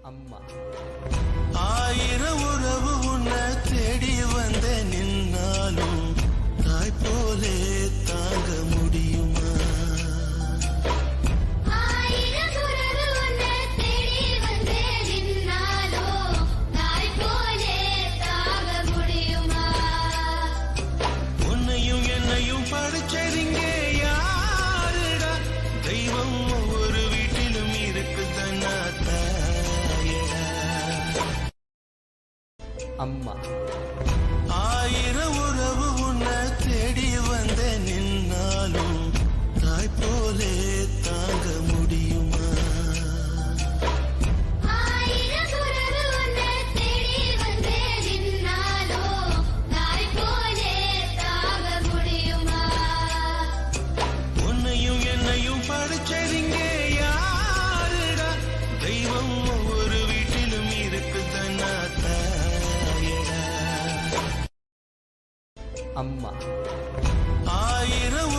அம்மா. ஆயிரம் உறவு உன்னை தேடி வந்த நின்னாலும் தாய் போலே தாங்க முடியுமா? உன்னையும் என்னையும் படிச்சதிங்க யாருடா? தெய்வம் ஒவ்வொரு வீட்டிலும் இருக்குதன்னா தாயடா. அம்மா. ஆயிரம் உறவு உன்னை தேடி வந்த நின்னாலும் தாய் போலே தாங்க முடியுமா? உன்னையும் என்னையும் படிச்சதிங்க யாருடா? தெய்வம் ஒவ்வொரு வீட்டிலும் இருக்குதன்னா தாயடா. அம்மா. ஆயிரம்